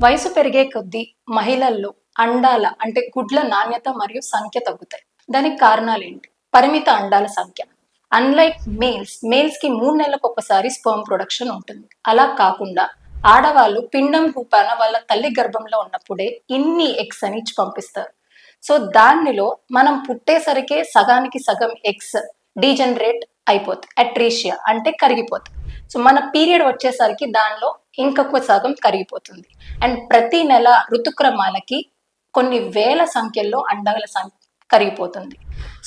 వయసు పెరిగే కొద్దీ మహిళల్లో అండాల అంటే గుడ్ల నాణ్యత మరియు సంఖ్య తగ్గుతాయి. దానికి కారణాలేంటి? పరిమిత అండాల సంఖ్య. అన్లైక్ మేల్స్ కి 3 నెలలకు ఒకసారి స్పర్మ్ ప్రొడక్షన్ ఉంటుంది. అలా కాకుండా ఆడవాళ్ళు పిండం రూపాన వాళ్ళ తల్లి గర్భంలో ఉన్నప్పుడే ఇన్ని ఎగ్స్ అని ఇచ్చి పంపిస్తారు. సో దానిలో మనం పుట్టేసరికే సగానికి సగం ఎగ్స్ డీజనరేట్ అయిపోతాయి. అట్రీషియా అంటే కరిగిపోతాయి. సో మన పీరియడ్ వచ్చేసరికి దానిలో ఇంకొక సగం కరిగిపోతుంది. అండ్ ప్రతి నెల ఋతుక్రమాలకి కొన్ని వేల సంఖ్యల్లో అండాల సంఖ్య కరిగిపోతుంది.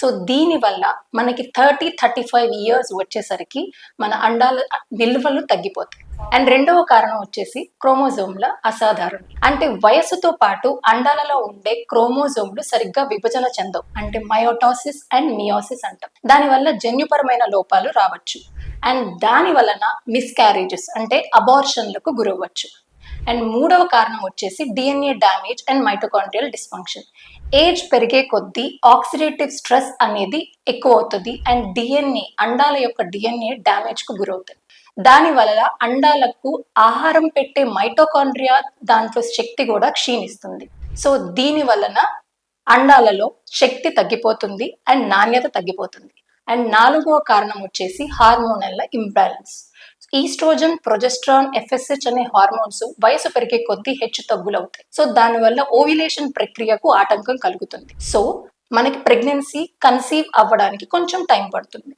సో దీనివల్ల మనకి 35 years వచ్చేసరికి మన అండాల నిల్వలు తగ్గిపోతాయి. అండ్ రెండవ కారణం వచ్చేసి క్రోమోజోమ్ల అసాధారణం. అంటే వయసుతో పాటు అండాలలో ఉండే క్రోమోజోమ్లు సరిగ్గా విభజన చెందవు. అంటే మయోటాసిస్ అండ్ మియోసిస్ అంటాం. దానివల్ల జన్యుపరమైన లోపాలు రావచ్చు. అండ్ దాని వలన మిస్క్యారేజెస్ అంటే అబార్షన్లకు గురవ్వచ్చు. అండ్ మూడవ కారణం వచ్చేసి DNA damage and mitochondrial dysfunction. Age పెరిగే కొద్దీ ఆక్సిడేటివ్ స్ట్రెస్ అనేది ఎక్కువ అవుతుంది. అండ్ అండాల యొక్క డిఎన్ఏ డ్యామేజ్ కు గురవుతుంది. దాని వల్ల అండాలకు ఆహారం పెట్టే మైటోకాండ్రియా దాంట్లో శక్తి కూడా క్షీణిస్తుంది. సో దీని వలన అండాలలో శక్తి తగ్గిపోతుంది అండ్ నాణ్యత తగ్గిపోతుంది. అండ్ నాలుగవ కారణం వచ్చేసి hormonal imbalance. Estrogen, progesterone, FSH అనే హార్మోన్స్ వయసు పెరిగే కొద్దీ హెచ్చు తగ్గులవుతాయి. సో దానివల్ల ఓవ్యులేషన్ ప్రక్రియకు ఆటంకం కలుగుతుంది. సో మనకి ప్రెగ్నెన్సీ కన్సీవ్ అవ్వడానికి కొంచెం టైం పడుతుంది.